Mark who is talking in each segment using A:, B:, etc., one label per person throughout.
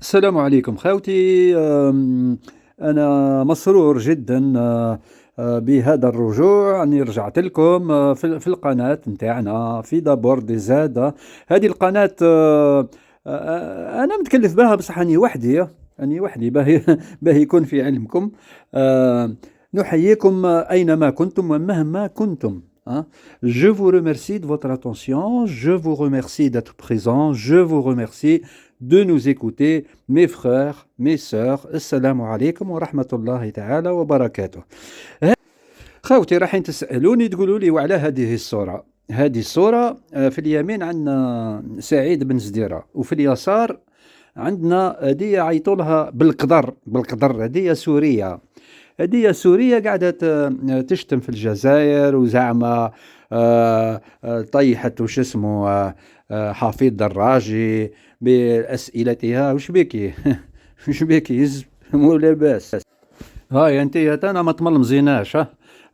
A: السلام عليكم خاوتي. أنا مسرور جدا بهذا الرجوع. أني رجعت لكم في القناة نتاعنا في دابور دي زادة. هذه القناة أنا متكلف بها، بصح أني وحدي باهي باهي يكون في علمكم. نحييكم أينما كنتم ومهما كنتم. Je vous remercie de votre attention, je vous remercie d'être présent, je vous remercie de nous écouter, mes frères, mes sœurs. Assalamu alaikum wa rahmatullahi ta'ala wa barakatuh. خاوتي راحين تسألوني تقولوا لي وعلى هذه الصورة. هذه الصورة في اليمين عندنا سعيد بن زديرة، وفي اليسار عندنا هدية عيطوا لها بالقدر هدية سورية. هدية سورية قاعدة تشتم في الجزائر وزعما طيحت وش اسمه حفيظ دراجي بأسئلتها. وش بيكي وش بيكي مو لاباس. هاي انت انا ما تملمزيناش.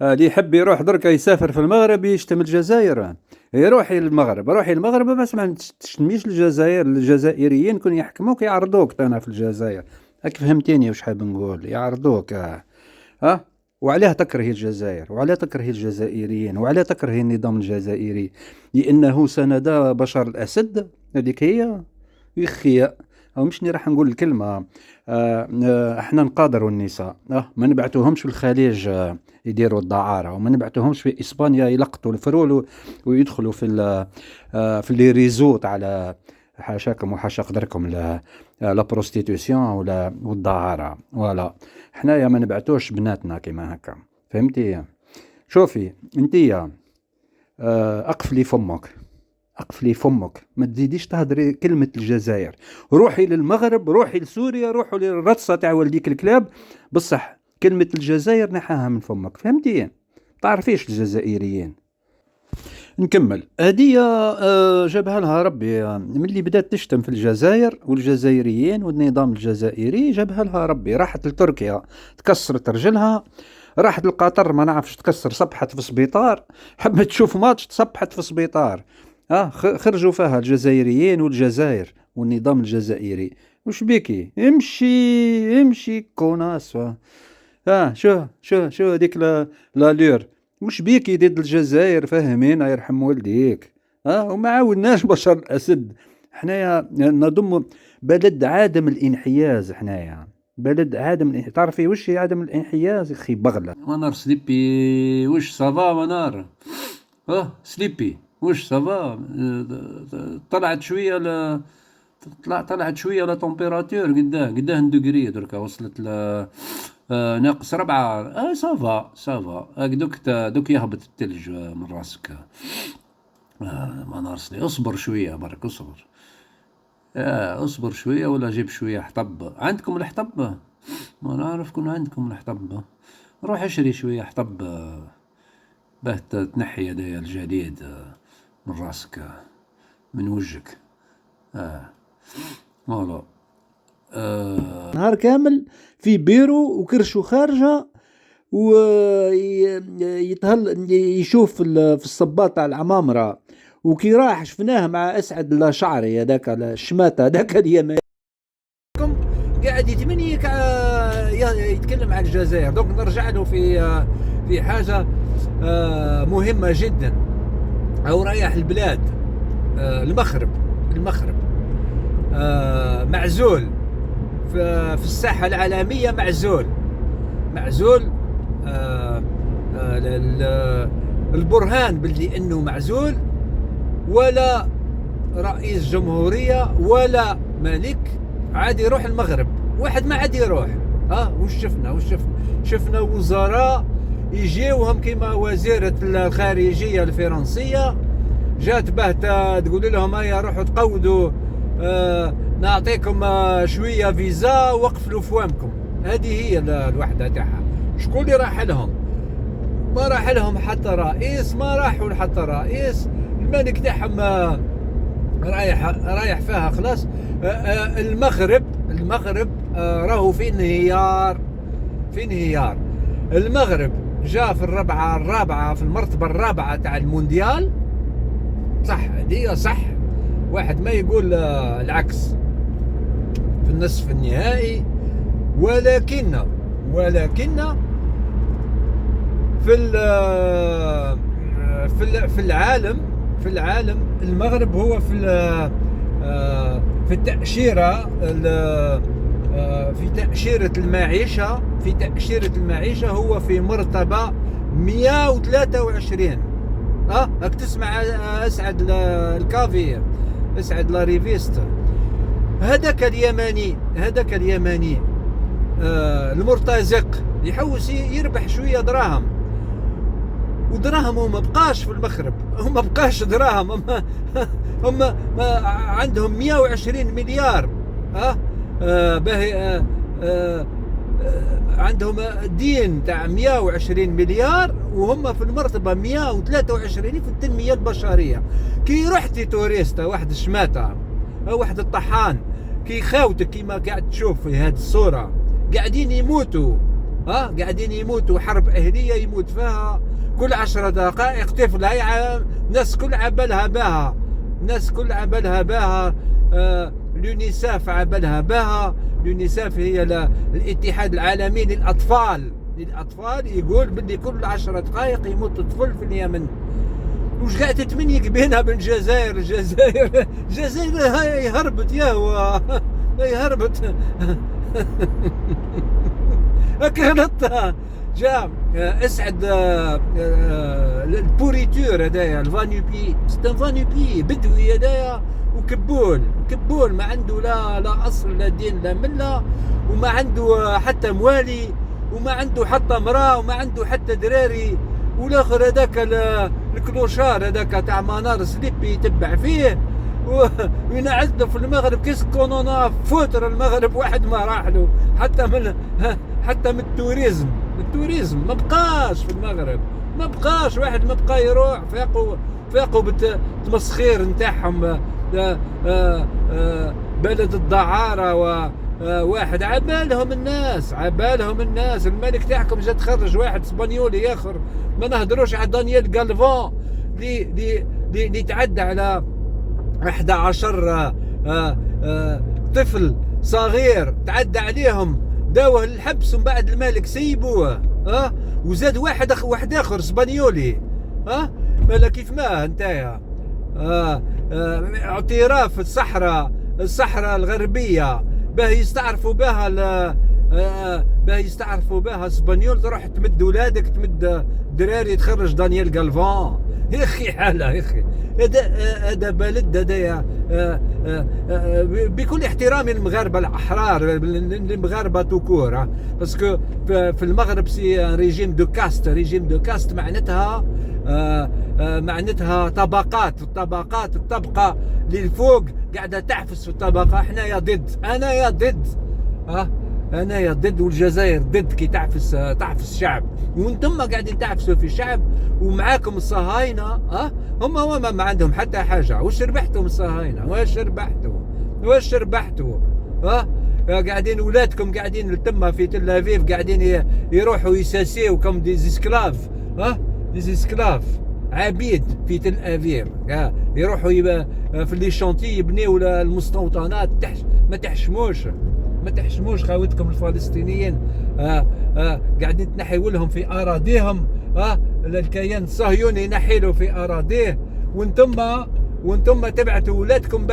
A: اللي يحب يروح دركا يسافر في المغرب يشتم الجزائر، روحي المغرب بس ما تشتميش الجزائر. الجزائريين كون يحكموك يعرضوك انا في الجزائر. هاك فهمتيني وش حاب نقول؟ يعرضوك. وعلاه تكره الجزائر، وعلاه تكره الجزائريين، وعلاه تكره النظام الجزائري؟ لأنه سند بشار الأسد. هذيك هي يخي. أو مشني راح نقول الكلمة. احنا نقادروا النساء. ما نبعتوهمش في الخليج يديروا الدعارة، وما نبعتوهمش في إسبانيا يلقطوا الفرول ويدخلوا في اللي ريزوت على حاشاكم وحاشا قدركم لا بروستيتيسيون ولا والدعارة. ولا حنايا ما نبعتوش بناتنا كيما هكا، فهمتي؟ شوفي انتيا، اقفلي فمك ما تزيديش تهدري كلمة الجزائر. روحي للمغرب، روحي لسوريا، روحوا للرصة تاع ولديك الكلاب، بصح كلمة الجزائر نحاها من فمك، فهمتي؟ تعرفيش الجزائريين. نكمل. هدية جابها لها ربي ملي بدات تشتم في الجزائر والجزائريين والنظام الجزائري. جابها لها ربي، راحت لتركيا تكسرت رجلها، راحت لقطر ما نعرفش تكسر، صبحت في سبيطار. حبت تشوف ماتش تصبحت في سبيطار. خرجوا فيها الجزائريين والجزائر والنظام الجزائري. وش بيكي؟ امشي كوناس. شو هذيك لا لور. وش بيكي ضد الجزائر؟ فاهمين؟ يرحم والديك. وما عاودناش بشار الأسد. حنايا نضم بلد عدم الانحياز. حنايا بلد عدم الانحياز. تعرفي وش هي عدم الانحياز؟ اخي بغلة منار سليبي. وش صافا منار؟ سليبي وش صافا؟ طلعت شوية طلعت شوية لا تمبيراتور قداه دوغري دركا وصلت ناقص 4. صافا دوك يهبط الثلج من راسك. ما نارسلي اصبر شوية برك اصبر. اصبر شوية ولا جيب شوية حطب. عندكم الحطب؟ ما نعرف كون عندكم الحطب. روح اشري شوية حطب باه تنحي هدايا الجديد من راسك من وجهك. فوالا. نهار كامل في بيرو وكرشو خارجة ويتهل يشوف في الصباط تاع العمامرة. وكي راح شفناه مع اسعد الشعري هذاك الشماتة هذاك اليماني قاعد يتمني يتكلم عن الجزائر. دوك نرجع له في حاجة مهمة جدا. او رايح البلاد المغرب معزول في الساحة العالمية. معزول البرهان باللي انه معزول، ولا رئيس جمهورية ولا ملك عاد يروح المغرب. واحد ما عاد يروح. وش شفنا وزراء يجيوهم كما وزيرة الخارجية الفرنسية جات باه تقول لهم هيا روحوا تقودوا نعطيكم شوية فيزا وقفلوا فوامكم. هذه هي الوحدة تاعها. شكون اللي راح لهم؟ ما راح لهم حتى رئيس، ما راحوا حتى رئيس. الملك تاعهم رايح فيها خلاص. المغرب راهو في انهيار. المغرب جاء في الرابعة في المرتبة الرابعة تاع المونديال. صح هدية صح، واحد ما يقول العكس. في النصف النهائي. ولكن في العالم المغرب هو في التأشيرة، في تأشيرة المعيشة هو في مرتبة 123. راك تسمع اسعد الكافير، اسعد لا ريفيست. هذاك اليماني المرتزق يحوس يربح شوية دراهم، ودراهم ما بقاش في المغرب، ما بقاش دراهم. هم عندهم 120 مليار. باهي عندهم دين تاع 120 مليار، وهم في المرتبة 123 في التنمية البشرية. كي رحتي توريستا واحد الشماتة، واحد الطحان، كي خاوتك كيما قاعد تشوف في هذه الصورة، قاعدين يموتوا حرب أهلية يموت فيها كل 10 دقائق طفل. الناس كل عبالها باها، اليونيسف عبالها باها. اليونيسف هي الاتحاد العالمي للأطفال، يقول باللي كل 10 دقائق يموت طفل في اليمن. وش قاعد تتمنيك بينها بين الجزائر هاي هربت هاي هربت. غلطتها. جا اسعد البوريتور هدايا الفانيوبي، فانيوبي بدوي هدايا، وكبول ما عنده لا اصل لا دين لا مله، وما عنده حتى موالي، وما عنده حتى مراه، وما عنده حتى دراري. والاخر هذاك الكلوشار هذاك تاع منار سليبي يتبع فيه وينعزله في المغرب. كيس كونونا فوتر المغرب واحد ما راح له حتى من التوريزم ما بقاش في المغرب، ما بقاش واحد، ما بقى يروح. فاقوا بالتمسخير نتاعهم، بلد الدعارة، وواحد عبالهم الناس. الملك تاعكم جا تخرج واحد اسبانيولي اخر، ما نهدروش على دانييل غالفان اللي تعدى على 11 طفل صغير، تعدى عليهم، داوه للحبس، ومن بعد الملك سيبوه. وزاد واحد اخر اسبانيولي. مالا كيف ما نتايا. اعتراف الصحراء الغربية باه يستعرفوا بها اسبانيول. تروح تمد ولادك، تمد دراري، تخرج دانييل غالفان. يا اخي حالة، يا اخي هذا بلد هذايا. بكل احترامي للمغاربه الاحرار، المغاربه توكور، باسكو في المغرب سي ريجيم دو كاست، معناتها طبقات. الطبقه للفوق قاعده تحفز في الطبقه. انا يا ضد والجزائر ضد كي تحفز الشعب، وانتم قاعدين تحفزوا في الشعب، ومعاكم الصهاينه. هم ما عندهم حتى حاجه. واش ربحتوا من الصهاينه؟ واش ربحتوا؟ قاعدين ولادكم قاعدين تما في تل افيف، قاعدين يروحوا يساسيو كم ديزيسكلاف، ديزيسكلاف عبيد في تل افيف. يروحوا في لي شانتي يبنيو المستوطنات. ما تحشموش خاوتكم الفلسطينيين. قاعدين تنحيوا لهم في اراضيهم. الكيان الصهيوني ينحي له في اراضيه، وانتم تبعتوا ولادكم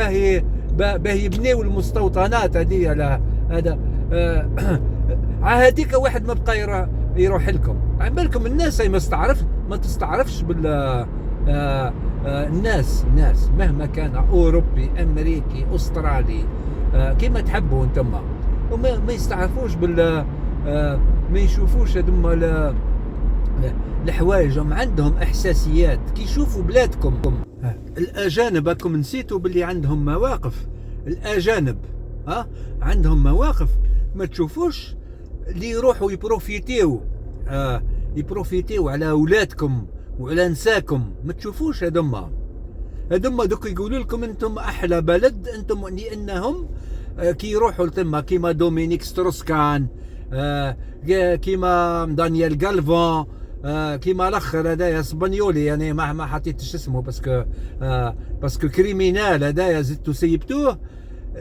A: باه يبنيوا المستوطنات هذه. هذا هذيك واحد ما بقى يروح لكم. عبالكم الناس ما تستعرفش بال الناس مهما كان اوروبي، امريكي، استرالي، كيما تحبوا انتم، وما يستعرفوش ما يشوفوش هذوما الحوايج. هم عندهم احساسيات كي يشوفوا بلادكم. الاجانب راكم نسيتوا باللي عندهم مواقف. الاجانب عندهم مواقف ما تشوفوش، اللي يروحوا يبروفيتيو على اولادكم وعلى نساكم. ما تشوفوش هذوما دوك يقولوا لكم انتم احلى بلد، انتم لانهم كي يروحوا لتما كيما دومينيك ستروسكان، كيما دانييل غالفان، كيما الاخر هذايا اسبانيولي، يعني ما حطيتش اسمه باسكو كريمينال هذايا زدتو سيبتوه.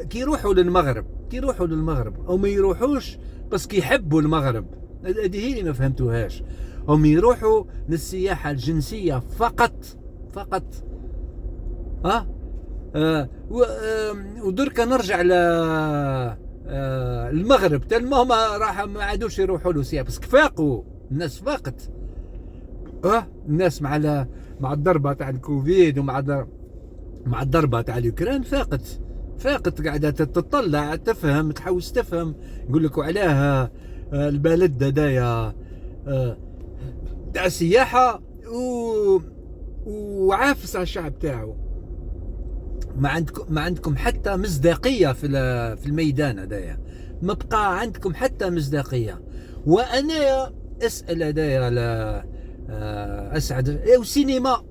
A: كي يروحوا للمغرب يروحوا للمغرب او ما يروحوش بس يحبوا المغرب. هذه هي اللي ما فهمتوهاش. هم يروحوا للسياحة الجنسية فقط. ودركا نرجع المغرب تلمهم ما عادوش يروحوا له سياحة بس فاقوا الناس فاقت. الناس مع الضربة تاع الكوفيد ومع الضربة تاع اليوكران فاقت قاعدة تطلع تفهم تحوس تفهم. يقول لك علاه البلد دايا تاع السياحة وعافس على الشعب تاعو. ما عندكم حتى مصداقية في الميدان هذايا، ما بقى عندكم حتى مصداقية. وانا اسال هذايا اسعد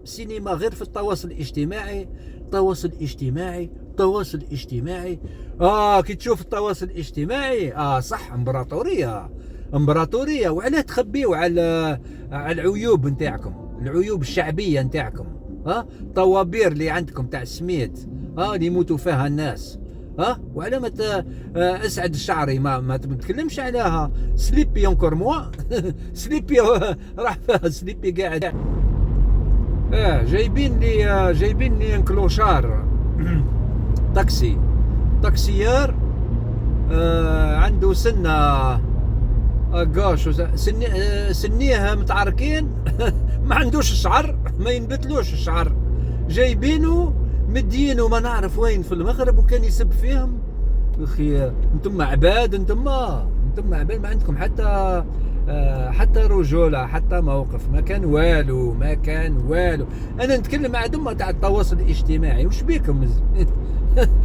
A: سينما غير في التواصل الاجتماعي. تواصل اجتماعي كي تشوف التواصل الاجتماعي صح امبراطورية. وعلاه تخبيو على العيوب نتاعكم، العيوب الشعبية نتاعكم. طوابير اللي عندكم تاع السميد اللي يموتوا فيها الناس. وعلى ما اسعد الشعري ما تتكلمش عليها. سليبي اونكور موا سليبي راح فيها سليبي قاعد. جايبين لي انكلوشار تاكسيار عنده سنة قاش سنيه متعركين ما عندوش الشعر، ما ينبتلوش الشعر. جايبينه مدينه ما نعرف وين في المغرب وكان يسب فيهم. اخي انتم عباد، انتم عباد، ما عندكم حتى رجولة، حتى موقف. ما كان والو. انا نتكلم مع دمة تاع التواصل الاجتماعي. وش بيكم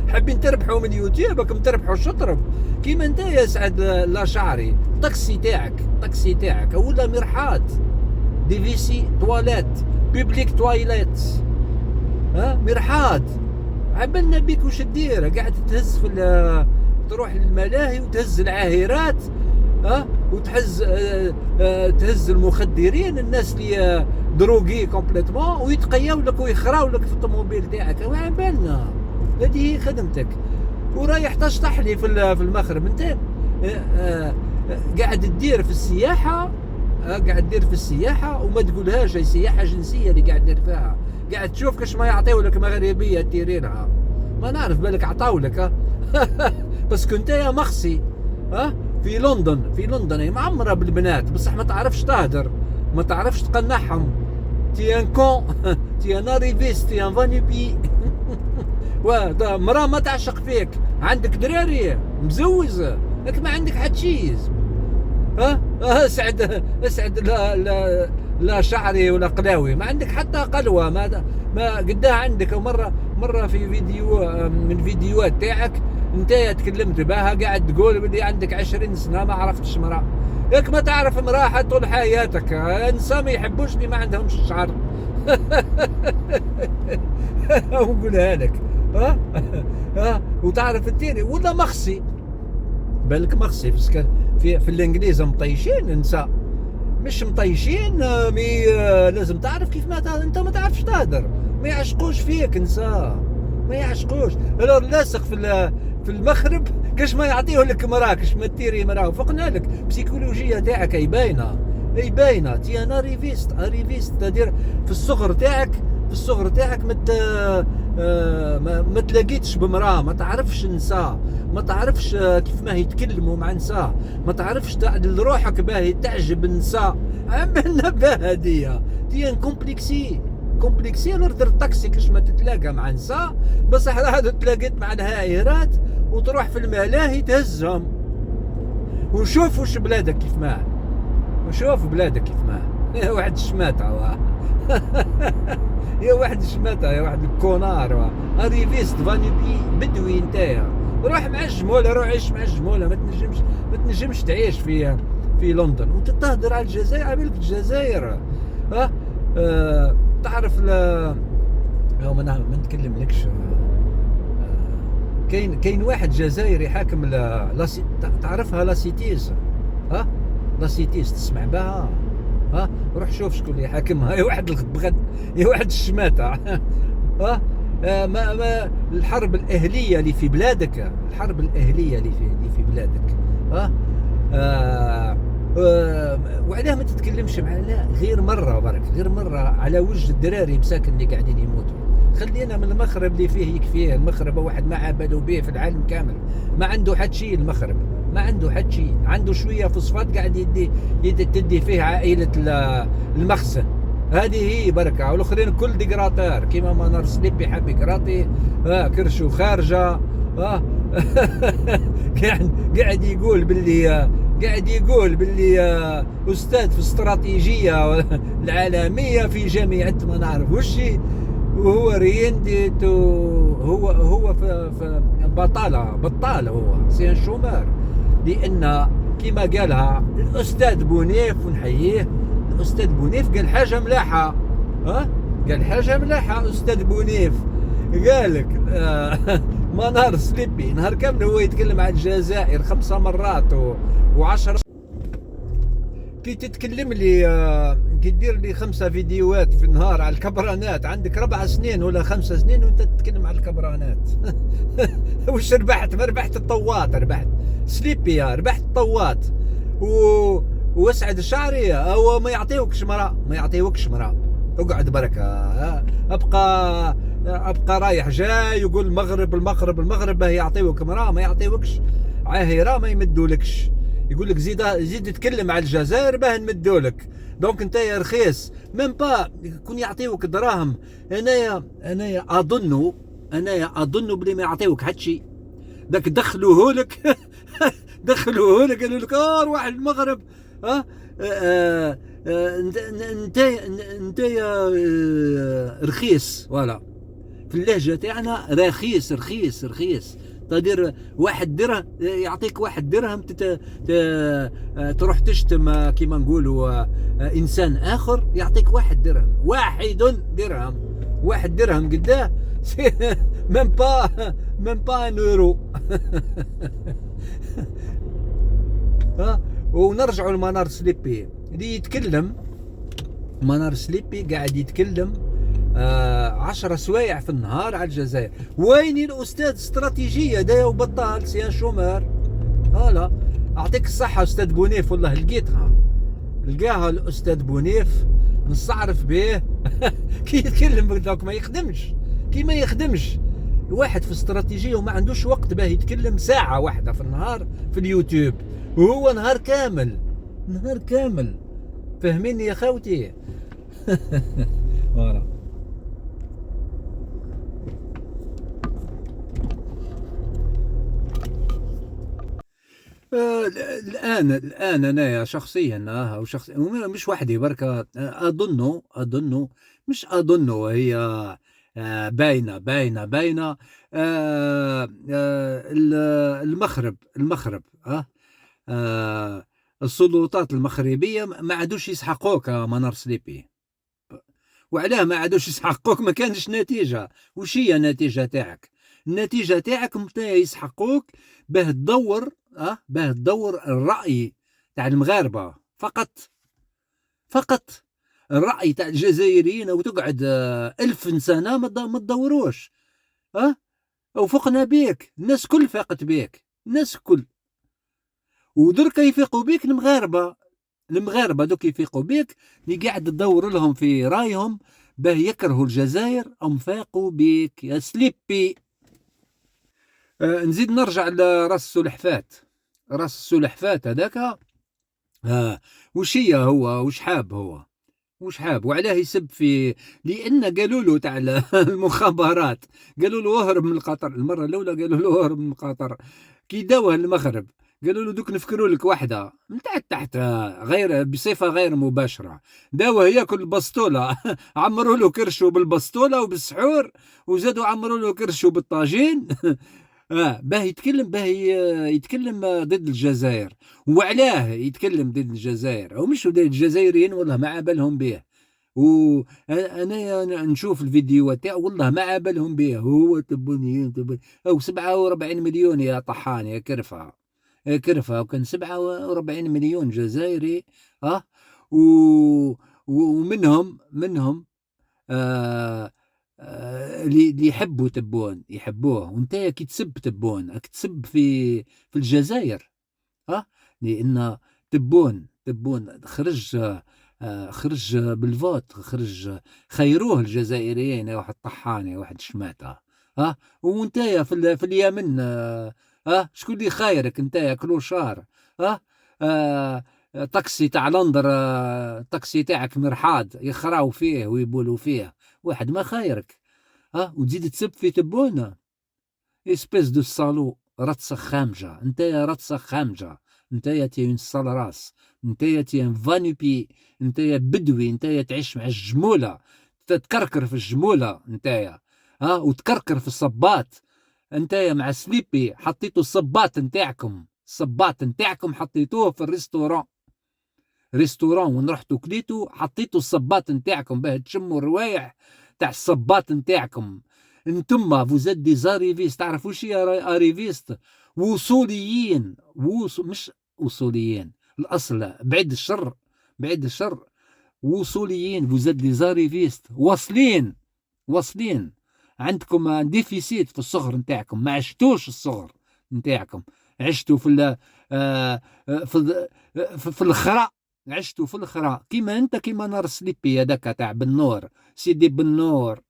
A: حابين تربحوا من اليوتيوب؟ راكم تربحوا الشطرب كيما انت يا سعد لا شعري. طاكسي تاعك اولا مرحاض دي فيسي تواليت بيبليك تواليت مرحاض. عبالنا بيك وش دير؟ قاعد تهز تروح للملاهي وتهز العاهرات تهز المخدرين، الناس اللي دروغي كومبليتمون، ويتقياو لك ويخراو لك في الطوموبيل تاعك. وعبالنا هذه هي خدمتك. ورايح تشطح لي في المغرب انت قاعد تدير في السياحة وما تقولهاش هي سياحة جنسية اللي قاعد تدير فيها. قاعد تشوف كش ما يعطيو لك مغربية تيرينها. ما نعرف بالك عطاو لك بس كنت يا مخصي في لندن معمرة بالبنات بصح ما تعرفش تهدر، ما تعرفش تقنعهم. تي ان كون تي ان اريفيست تي ان فانيبي مرا ما تعشق فيك. عندك دراري مزوزة لك ما عندك حد شيز. اسعد لا شعري ولا قلاوي، ما عندك حتى قلوة. ما قدها عندك. مرة في فيديو من فيديوهات تاعك انت تكلمت بها قاعد تقول بلي عندك 20 سنة ما عرفتش مرأة. ياك ما تعرف مرأة طول حياتك. انسى ما يحبوش اللي ما عندهمش الشعر ونقولها لك. وتعرف التاني ولا مخصي بالك مخصي في الانجليز مطيشين النساء، مش مطيشين. لازم تعرف كيف انت ما تعرفش تهدر. ما يعشقوش فيك نساء، ما يعشقوش. لاصق في المغرب كاش ما يعطيه لك مراه، كاش ما تيري مراه. وفقنا لك بسيكولوجيا تاعك اي باينه. تي انا اريفيست تدير في الصغر تاعك ما تلاقيتش بمراه، ما تعرفش نساء، ما تعرفش كيف ما يتكلموا مع نساء، ما تعرفش تعدل روحك باهي تعجب النساء. عملنا بهديه تي كومبلكسي لردر الطاكسي كاش ما تتلاقى مع نساء. بصح هذا تلاقيت مع الهائرات وتروح في الملاهي تهزهم. وشوف وش بلادك كيف ما يا واحد الشماتة يا واحد الكونار اريفيست فانيبي بدوي نتايا. روح مع الجمولة، روح عيش مع الجمولة. ما تنجمش تعيش في لندن وتتهدر على الجزائر. عبالك الجزائر تعرف ما نتكلم لكش. كاين واحد جزائري حاكم تعرفها لاسيتيز. لاسيتيز تسمع بها؟ روح شوف شكون اللي حاكمها. يا واحد الشماتة ما الحرب الأهلية اللي في بلادك، الحرب الأهلية اللي في بلادك. وعلاه ما تتكلمش معاه؟ لا، غير مرة برك، غير مرة على وجه الدراري مساكن اللي قاعدين يموتوا. خلينا من المخرب اللي فيه يكفيه. المخرب واحد ما عابلوا به في العالم كامل، ما عنده حد شيء. المخرب ما عنده حد شيء، عنده شوية فوسفات قاعد تدي فيه عائلة المخزن. هذه هي بركة. والاخرين كل ديكراتور كيما منار سليبي حاب يقراطي، كرشو خارجة. قاعد يقول باللي استاذ في الاستراتيجية العالمية في جامعة ما نعرف وش، وهو رينديتو. هو في بطالة هو سي شومار. لان كما قالها الاستاذ بونيف، ونحييه الاستاذ بونيف، قال حاجة ملاحة. قال حاجة ملاحة استاذ بونيف. قالك منار سليبي نهار كامل هو يتكلم عن الجزائر 5 مرات و10. كي تتكلم لي كي دير لي 5 فيديوهات في النهار على الكبرانات، عندك 4 سنين ولا 5 سنين وانت تتكلم على الكبرانات. وش ربحت؟ ما ربحت الطوات، ربحت سليبي، ربحت الطوات واسعد الشعري. هو ما يعطيوكش مرأة، اقعد بركة. ابقى رايح جاي يقول المغرب باه يعطيوك مرأة، ما يعطيوكش عاهرة، ما يمدولكش. يقول لك زيد تتكلم على الجزائر باه نمدولك. دونك انت يا رخيص ميم با كون يعطيوك دراهم. انايا اظن بلي ما يعطيوك هادشي. داك دخلوه لك قالوا لك روح المغرب. انت يا رخيص. فوالا في اللهجه تاعنا رخيص. تدير واحد درهم، يعطيك 1 درهم تروح تشتم كيما نقولوا انسان اخر، يعطيك 1 درهم. 1 درهم قداه. ميم با 1 يورو. ونرجعوا لمنار سليبي اللي يتكلم. منار سليبي قاعد يتكلم 10 سوايع في النهار على الجزائر. وين الاستاذ استراتيجيه دا وبطال سي شومار؟ هلا اعطيك الصحه استاذ بونيف، والله لقاها الاستاذ بونيف نستعرف به. كي يتكلم دوك ما يخدمش. واحد في استراتيجيه وما عندوش وقت باه يتكلم ساعه واحده في النهار في اليوتيوب، وهو نهار كامل. فهميني يا خوتي. فوالا. الآن أنا شخصيا مش وحدي بركة. أظن مش أظن هي باينة. المخرب السلطات المغربية ما عادوش يسحقوك منار سليبي. وعلاه ما عادوش يسحقوك؟ ما كانش نتيجة. وش هي النتيجة تاعك؟ النتيجة تاعك متى يسحقوك باه تدور الرأي تاع المغاربة فقط الرأي تاع الجزائريين، وتقعد 1000 سنة ما تدوروش. وفقنا بيك، الناس كل فاقت بيك، الناس كل. ودرك يفيقوا بيك المغاربة دوك يفيقوا بيك اللي قاعد تدور لهم في رايهم باه يكرهوا الجزائر. فاقوا بيك يا سليبي. نزيد نرجع لراس السلحفات هذاك. وش هي هو وش حاب وعلاه يسب في؟ لان قالوا له تاع المخابرات، قالوا له اهرب من قطر. المره الاولى قالوا له اهرب من قطر، كي داوه المغرب قالوا له دوك نفكروا لك واحده من تحت غير بصفه غير مباشره. داوه ياكل البسطوله. عمروا له كرشه بالبسطوله وبالسحور، وزادوا عمروا له كرشه بالطاجين. باه يتكلم ضد الجزائر. وعلاه يتكلم ضد الجزائر؟ او مش ضد الجزائريين، والله ما عابلهم به. وانا نشوف الفيديوهات تاعو والله ما عابلهم به. هو تبني او 47 مليون يا طحان يا كرفه وكان 47 مليون جزائري. ومنهم اللي يحبوا تبون يحبوه، وانت كي تسب تبون راك تسب في الجزائر. ها، لان تبون خرج، خرج بالفوت، خرج خيروه الجزائريين، يا واحد طحان يا واحد شماته. ها، وانت في اليمن، ها شكون اللي خايرك انت يا كلوشار؟ ها، آه طاكسي تاع لندر، طاكسي تاعك مرحاض يخراو فيه ويبولوا فيه، واحد ما خايرك. ها، وتزيد تسب في تبونه، اسبيس دو الصالو، رتصة خامجة انت يا رتصة خامجة، انت يا تي اون صال راس، انت يا تي ان فانوبي، انت يا بدوي، انت يا تعيش مع الجمولة، تكركر في الجمولة انت يا، ها، وتكركر في الصبات. انت يا مع سليبي حطيتوا الصبات نتاعكم، الصبات نتاعكم حطيتوه في الريستوران، وين رحتوا كليتوا حطيتوا الصبات نتاعكم باه تشموا الروايح تاع الصبات نتاعكم. انتم فوزات دي زاريفيست، تعرفوا شي اريفيست؟ وصوليين، مش وصوليين الاصل، بعيد الشر، بعيد الشر، وصوليين، فوزات دي زاريفيست، واصلين عندكم ديفيسيت في الصغر نتاعكم، ما عشتوش الصغر نتاعكم، عشتوا في آه، في في الخراء، عشتوا في الخراء كيما انت، كيما نار سليبي هذاك تاع بالنور، سيدي بالنور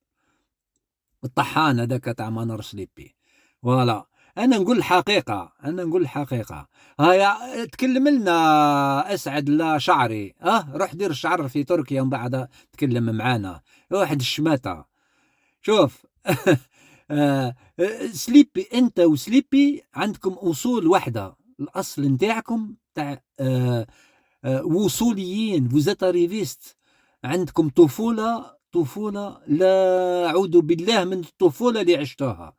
A: الطحان هذاك تاع منار سليبي. فوالا، انا نقول الحقيقه، هيا تكلم لنا اسعد لا شعري، روح دير الشعر في تركيا ومن بعد تكلم معانا، واحد الشماته. شوف سليبي، انت وسليبي عندكم اصول واحده، الاصل نتاعكم تاع وصوليين، فوزيت اريفيست، عندكم طفوله لا اعوذ بالله من الطفوله اللي عشتوها.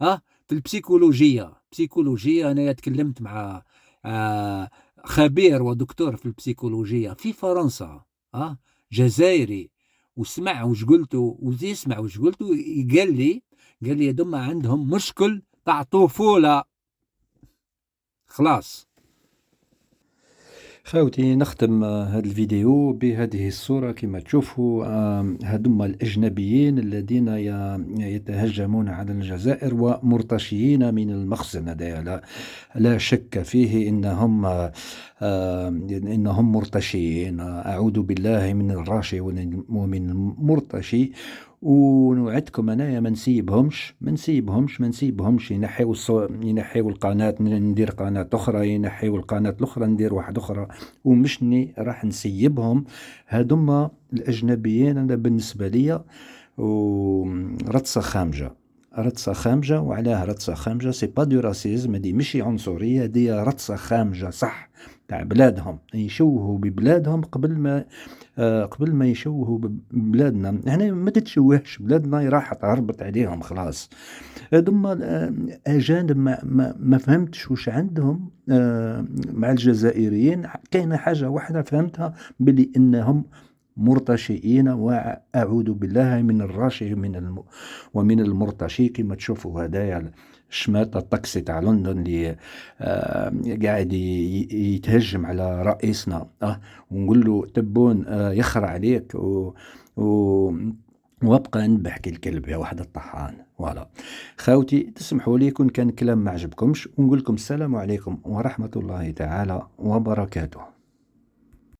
A: ها، في البسيكولوجيه انا تكلمت مع آه، خبير ودكتور في البسيكولوجيه في فرنسا، جزائري، وسمع وش قلتوا ويسمع وش قلتوا، قال لي يا دم عندهم مشكل تاع طفوله. خلاص
B: خاوتي، نختم هذا الفيديو بهذه الصورة. كما تشوفوا هذم الأجنبيين الذين يتهجمون على الجزائر ومرتشيين من المخزن. هذا لا شك فيه إنهم مرتشيين. أعوذ بالله من الراشي ومن المرتشي. ونوعدكم انايا ما نسيبهمش ينحيوا القناة، ندير قناة اخرى، ينحيوا القناة الاخرى ندير واحد اخرى، ومشني راح نسيبهم. هذوما الاجنبيين انا بالنسبة لي رتصة خامجة. وعلاه رتصة خامجة؟ سي با دو راسيزم، هذه ماشي عنصرية، هذه رتصة خامجة صح، تاع بلادهم، يشوهوا ببلادهم قبل ما يشوهوا ببلادنا. هنا ما تتشوهش بلادنا، راحت هربت عليهم خلاص. ثم أجانب ما فهمتش وش عندهم مع الجزائريين. كاينة حاجة واحدة فهمتها، بلي إنهم مرتشئين، وأعوذ بالله من الراشي ومن المرتشي. كما تشوفوا هدايا الشمات الطاكسي تاع لندن اللي قاعد يتهجم على رئيسنا، ونقول له تبون يخرع عليك وابقى نذبح كالكلب يا واحد الطحان. فوالا خاوتي، تسمحوا لي كون كان كلام ما عجبكمش، ونقول لكم السلام عليكم ورحمة الله تعالى وبركاته.